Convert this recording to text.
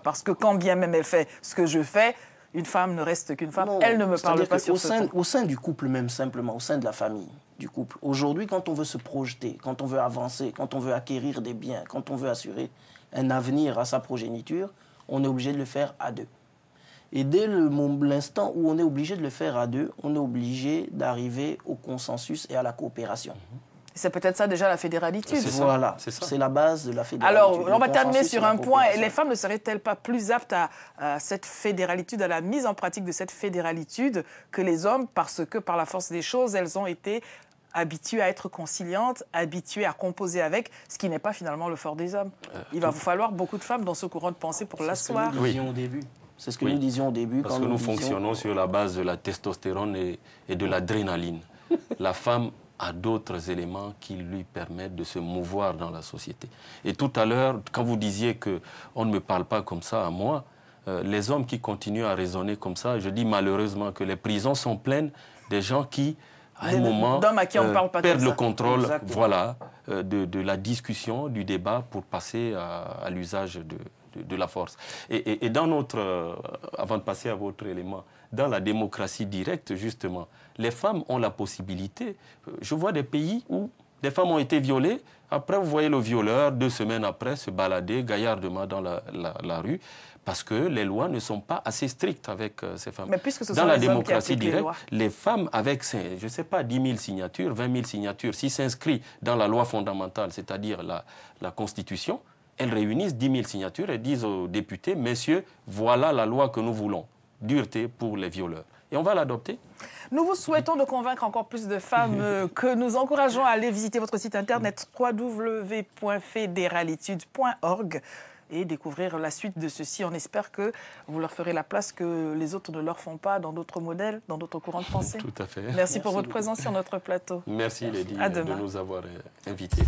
Parce que quand bien même elle fait ce que je fais, une femme ne reste qu'une femme. Elle ne me parle pas sur ce ton. Au sein du couple même, simplement, au sein de la famille, du couple. Aujourd'hui, quand on veut se projeter, quand on veut avancer, quand on veut acquérir des biens, quand on veut assurer un avenir à sa progéniture, on est obligé de le faire à deux. Et dès l'instant où on est obligé de le faire à deux, on est obligé d'arriver au consensus et à la coopération. C'est peut-être ça déjà la fédéralitude. Voilà, c'est la base de la fédéralitude. Alors, on va terminer sur un point. Les femmes ne seraient-elles pas plus aptes à cette fédéralitude, à la mise en pratique de cette fédéralitude que les hommes, parce que par la force des choses, elles ont été habituées à être conciliantes, habituées à composer avec, ce qui n'est pas finalement le fort des hommes. Il va vous falloir beaucoup de femmes dans ce courant de pensée pour l'asseoir. C'est ce que nous disions au début. Parce que nous fonctionnons sur la base de la testostérone et de l'adrénaline. La femme a d'autres éléments qui lui permettent de se mouvoir dans la société. Et tout à l'heure, quand vous disiez qu'on ne me parle pas comme ça à moi, les hommes qui continuent à raisonner comme ça, je dis malheureusement que les prisons sont pleines des gens qui, à un moment, perdent le contrôle de la discussion, du débat pour passer à l'usage de la force. Et dans avant de passer à votre élément, dans la démocratie directe, justement, les femmes ont la possibilité. Je vois des pays où des femmes ont été violées. Après, vous voyez le violeur, 2 semaines après, se balader gaillardement dans la rue, parce que les lois ne sont pas assez strictes avec ces femmes. Mais puisque ce dans sont la les démocratie hommes qui directe, les femmes avec, je ne sais pas, 10 000 signatures, 20 000 signatures, s'ils s'inscrivent dans la loi fondamentale, c'est-à-dire la Constitution, elles réunissent 10 000 signatures et disent aux députés, messieurs, voilà la loi que nous voulons. Dureté pour les violeurs. Et on va l'adopter. Nous vous souhaitons de convaincre encore plus de femmes que nous encourageons à aller visiter votre site internet www.fédéralitude.org et découvrir la suite de ceci. On espère que vous leur ferez la place que les autres ne leur font pas dans d'autres modèles, dans d'autres courants de pensée. Tout à fait. Merci pour votre présence sur notre plateau. Merci Lady À demain. de nous avoir invités.